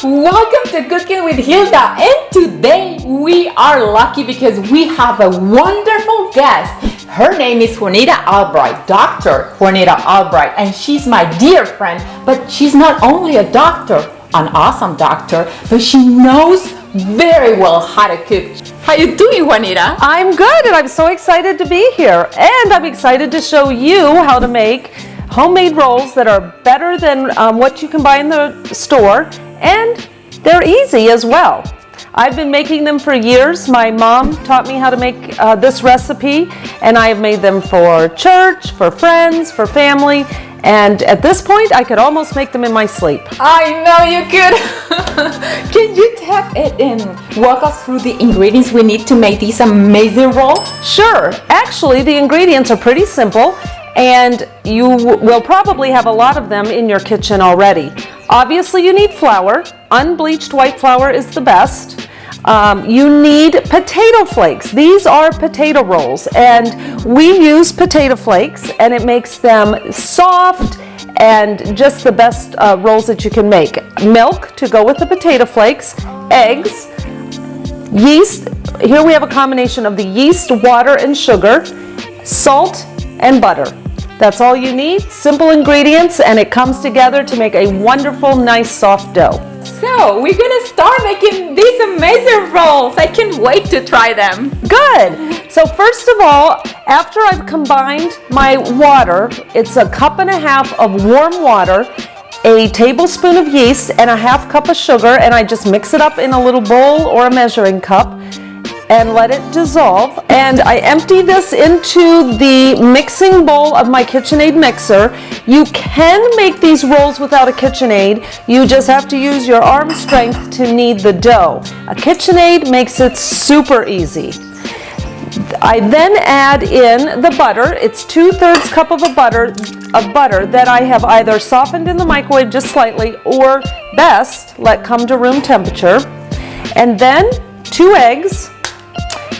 Welcome to Cooking with Hilda, and today we are lucky because we have a wonderful guest. Her name is Juanita Albright, Dr. Juanita Albright, and she's my dear friend, but she's not only a doctor, an awesome doctor, but she knows very well how to cook. How you doing, Juanita? I'm good, and I'm so excited to be here, and I'm excited to show you how to make homemade rolls that are better than what you can buy in the store, and they're easy as well. I've been making them for years. My mom taught me how to make this recipe, and I have made them for church, for friends, for family, and at this point I could almost make them in my sleep. I know you could. Can you tap it and walk us through the ingredients we need to make these amazing rolls? Sure. Actually, the ingredients are pretty simple, and you will probably have a lot of them in your kitchen already. Obviously, you need flour. Unbleached white flour is the best. You need potato flakes. These are potato rolls, and we use potato flakes, and it makes them soft and just the best rolls that you can make. Milk to go with the potato flakes, eggs, yeast. Here we have a combination of the yeast, water, and sugar, salt, and butter. That's all you need, simple ingredients, and it comes together to make a wonderful, nice, soft dough. So we're gonna start making these amazing rolls. I can't wait to try them. Good. So first of all, after I've combined my water, it's a cup and a half of warm water, a tablespoon of yeast, and a half cup of sugar, and I just mix it up in a little bowl or a measuring cup and let it dissolve. And I empty this into the mixing bowl of my KitchenAid mixer. You can make these rolls without a KitchenAid. You just have to use your arm strength to knead the dough. A KitchenAid makes it super easy. I then add in the butter. It's 2/3 cup of butter that I have either softened in the microwave just slightly, or best, let come to room temperature. And then 2 eggs.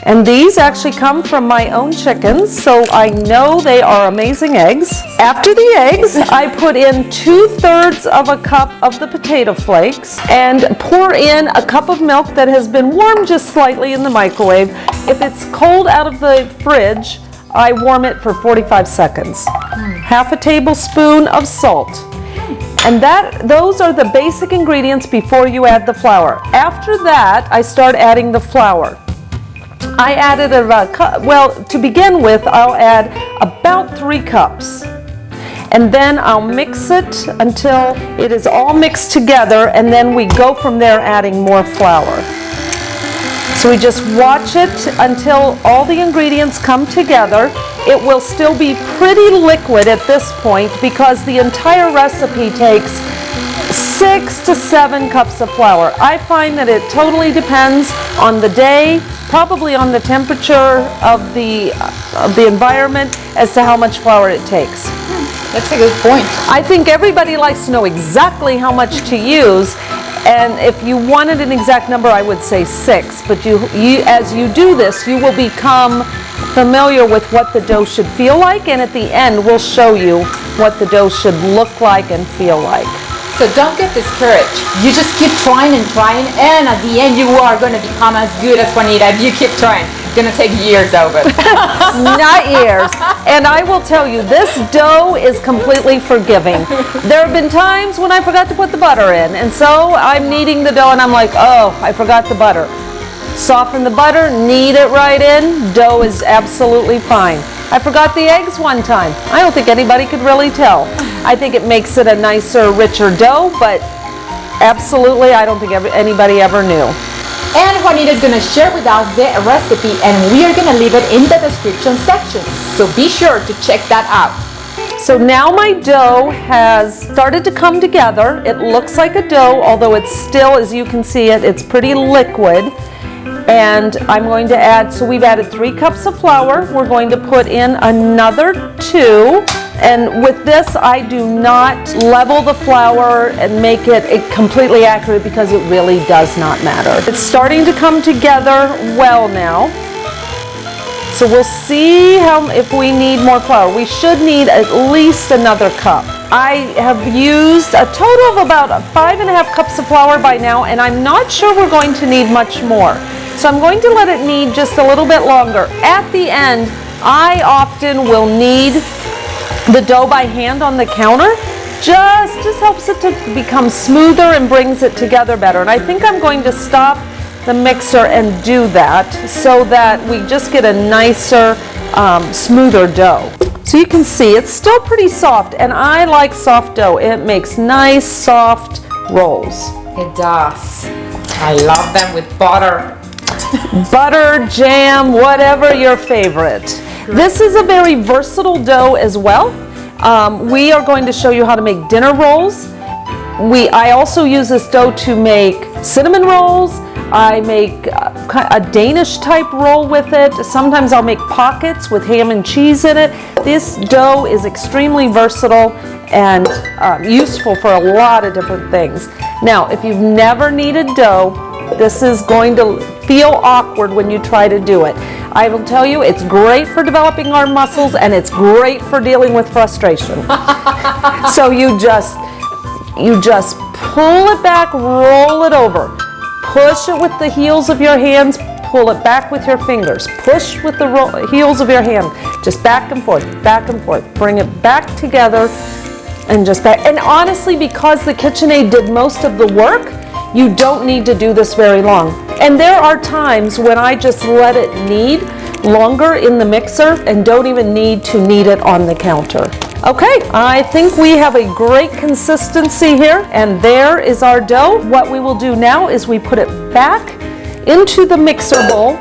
And these actually come from my own chickens, so I know they are amazing eggs. After the eggs, I put in 2/3 of a cup of the potato flakes and pour in a cup of milk that has been warmed just slightly in the microwave. If it's cold out of the fridge, I warm it for 45 seconds. Half a tablespoon of salt. And those are the basic ingredients before you add the flour. After that, I start adding the flour. I added to begin with, I'll add about 3 cups. And then I'll mix it until it is all mixed together, and then we go from there adding more flour. So we just watch it until all the ingredients come together. It will still be pretty liquid at this point because the entire recipe takes 6 to 7 cups of flour. I find that it totally depends on the day, probably on the temperature of the environment, as to how much flour it takes. That's a good point. I think everybody likes to know exactly how much to use, and if you wanted an exact number, I would say 6. But as you do this, you will become familiar with what the dough should feel like, and at the end, we'll show you what the dough should look like and feel like. So don't get discouraged. You just keep trying and trying, and at the end you are going to become as good as Juanita if you keep trying. It's going to take years though, but not years. And I will tell you, this dough is completely forgiving. There have been times when I forgot to put the butter in, and so I'm kneading the dough and I'm like, oh, I forgot the butter. Soften the butter, knead it right in, dough is absolutely fine. I forgot the eggs one time. I don't think anybody could really tell. I think it makes it a nicer, richer dough, but absolutely, I don't think anybody ever knew. And Juanita is going to share with us the recipe, and we are going to leave it in the description section. So be sure to check that out. So now my dough has started to come together. It looks like a dough, although it's still, as you can see it's pretty liquid. And I'm going to add, so we've added 3 cups of flour. We're going to put in another 2. And with this, I do not level the flour and make it completely accurate because it really does not matter. It's starting to come together well now. So we'll see if we need more flour. We should need at least another cup. I have used a total of about 5.5 cups of flour by now, and I'm not sure we're going to need much more. So I'm going to let it knead just a little bit longer. At the end, I often will knead the dough by hand on the counter. Just helps it to become smoother and brings it together better. And I think I'm going to stop the mixer and do that so that we just get a nicer, smoother dough. So you can see it's still pretty soft, and I like soft dough. It makes nice, soft rolls. It does. I love them with butter. Butter, jam, whatever your favorite. This is a very versatile dough as well. We are going to show you how to make dinner rolls. I also use this dough to make cinnamon rolls. I make a Danish type roll with it. Sometimes I'll make pockets with ham and cheese in it. This dough is extremely versatile and useful for a lot of different things. Now, if you've never kneaded dough, this is going to feel awkward when you try to do it. I will tell you, it's great for developing our muscles, and it's great for dealing with frustration. So you just pull it back, roll it over. Push it with the heels of your hands, pull it back with your fingers. Push with the heels of your hand. Just back and forth, back and forth. Bring it back together and just back. And honestly, because the KitchenAid did most of the work, you don't need to do this very long. And there are times when I just let it knead longer in the mixer and don't even need to knead it on the counter. Okay, I think we have a great consistency here, and there is our dough. What we will do now is we put it back into the mixer bowl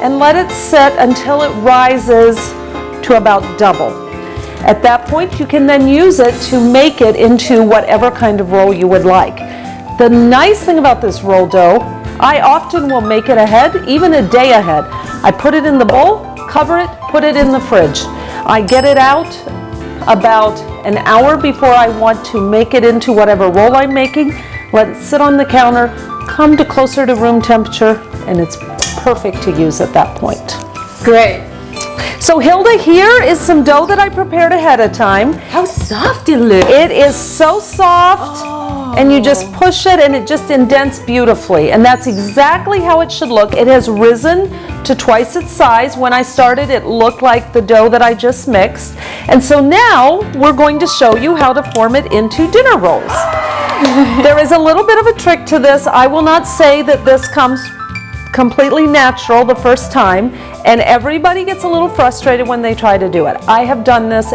and let it sit until it rises to about double. At that point, you can then use it to make it into whatever kind of roll you would like. The nice thing about this roll dough, I often will make it ahead, even a day ahead. I put it in the bowl, cover it, put it in the fridge. I get it out about an hour before I want to make it into whatever roll I'm making. Let it sit on the counter, come to closer to room temperature, and it's perfect to use at that point. Great. So Hilda, here is some dough that I prepared ahead of time. How soft it looks. It is so soft. And you just push it and it just indents beautifully. And that's exactly how it should look. It has risen to twice its size. When I started, it looked like the dough that I just mixed. And so now we're going to show you how to form it into dinner rolls. There is a little bit of a trick to this. I will not say that this comes completely natural the first time, and everybody gets a little frustrated when they try to do it. I have done this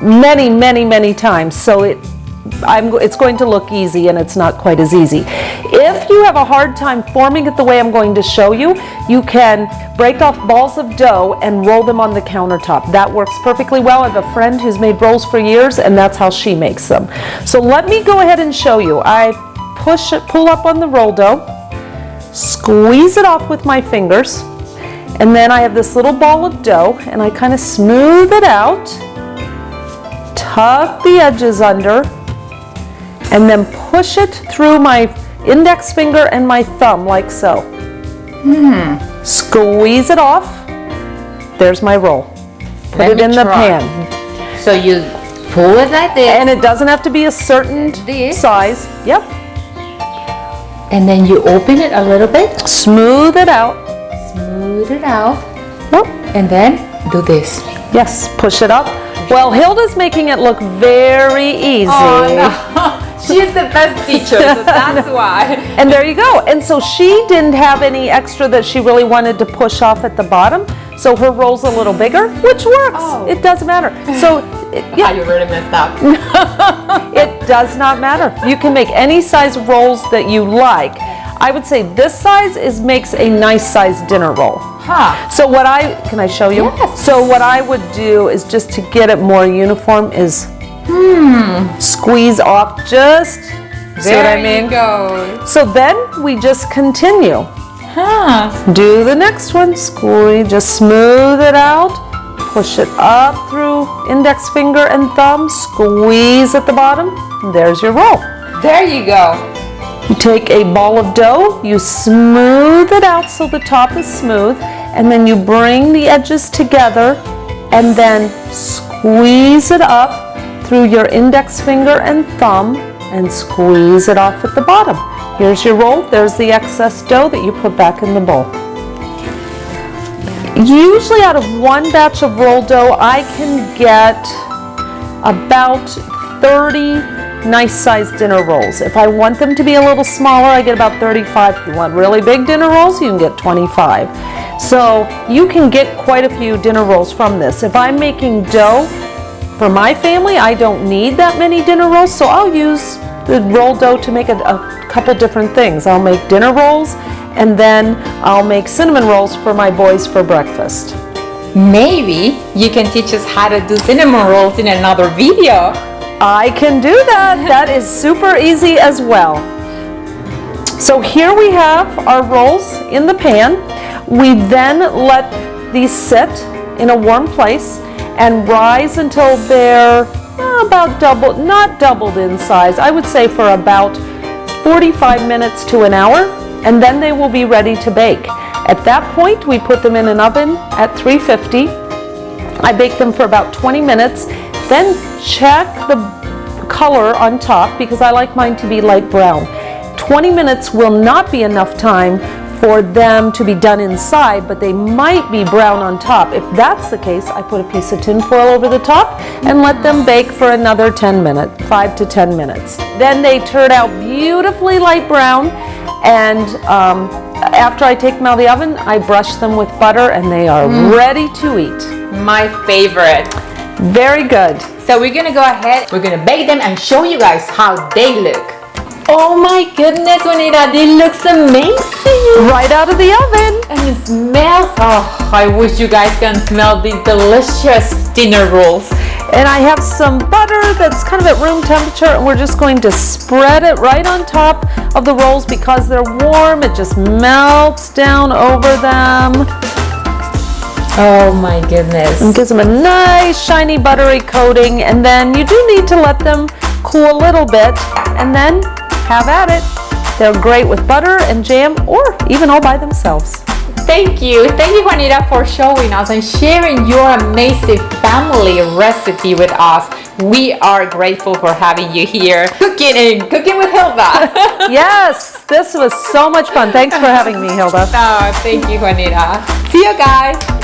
many times, so it's going to look easy, and it's not quite as easy. If you have a hard time forming it the way I'm going to show you, you can break off balls of dough and roll them on the countertop. That works perfectly well. I have a friend who's made rolls for years, and that's how she makes them. So let me go ahead and show you. I pull up on the roll dough, squeeze it off with my fingers, and then I have this little ball of dough, and I kind of smooth it out, tuck the edges under, and then push it through my index finger and my thumb like so. Squeeze it off. There's my roll. Put it in the pan. So you pull it like this. And it doesn't have to be a certain size. Yep. And then you open it a little bit. Smooth it out. Smooth it out. Yep. And then do this. Yes, push it up. Well, Hilda's making it look very easy. Oh, no. She's the best teacher, so that's why. And there you go. And so she didn't have any extra that she really wanted to push off at the bottom. So her roll's a little bigger, which works. Oh. It doesn't matter. So, yeah. You really messed up. It does not matter. You can make any size rolls that you like. I would say this size makes a nice size dinner roll. Huh. So can I show you? Yes. So what I would do is, just to get it more uniform, is squeeze off just, see what I mean? There you go. So then we just continue. Do the next one, squeeze, just smooth it out, push it up through index finger and thumb, squeeze at the bottom, and there's your roll. There you go. You take a ball of dough, you smooth it out so the top is smooth, and then you bring the edges together and then squeeze it up through your index finger and thumb and squeeze it off at the bottom. Here's your roll. There's the excess dough that you put back in the bowl. Usually out of one batch of roll dough, I can get about 30 nice sized dinner rolls. If I want them to be a little smaller, I get about 35. If you want really big dinner rolls, you can get 25. So you can get quite a few dinner rolls from this. If I'm making dough for my family, I don't need that many dinner rolls, so I'll use the roll dough to make a couple different things. I'll make dinner rolls, and then I'll make cinnamon rolls for my boys for breakfast. Maybe you can teach us how to do cinnamon rolls in another video. I can do that. That is super easy as well. So here we have our rolls in the pan. We then let these sit in a warm place and rise until they're about double, not doubled in size. I would say for about 45 minutes to an hour, and then they will be ready to bake. At that point, we put them in an oven at 350. I bake them for about 20 minutes. Then check the color on top because I like mine to be light brown. 20 minutes will not be enough time for them to be done inside, but they might be brown on top. If that's the case, I put a piece of tin foil over the top and let them bake for another 10 minutes, 5 to 10 minutes. Then they turn out beautifully light brown, and after I take them out of the oven, I brush them with butter and they are ready to eat. My favorite. Very good. So we're gonna go ahead, we're gonna bake them and show you guys how they look. Oh my goodness, Juanita, they look amazing. Right out of the oven. And it smells, oh, I wish you guys can smell these delicious dinner rolls. And I have some butter that's kind of at room temperature, and we're just going to spread it right on top of the rolls because they're warm. It just melts down over them. Oh my goodness. And gives them a nice shiny buttery coating, and then you do need to let them cool a little bit and then have at it. They're great with butter and jam or even all by themselves. Thank you, Juanita, for showing us and sharing your amazing family recipe with us. We are grateful for having you here Cooking with Hilda. Yes, this was so much fun. Thanks for having me, Hilda. Oh, thank you, Juanita. See you guys.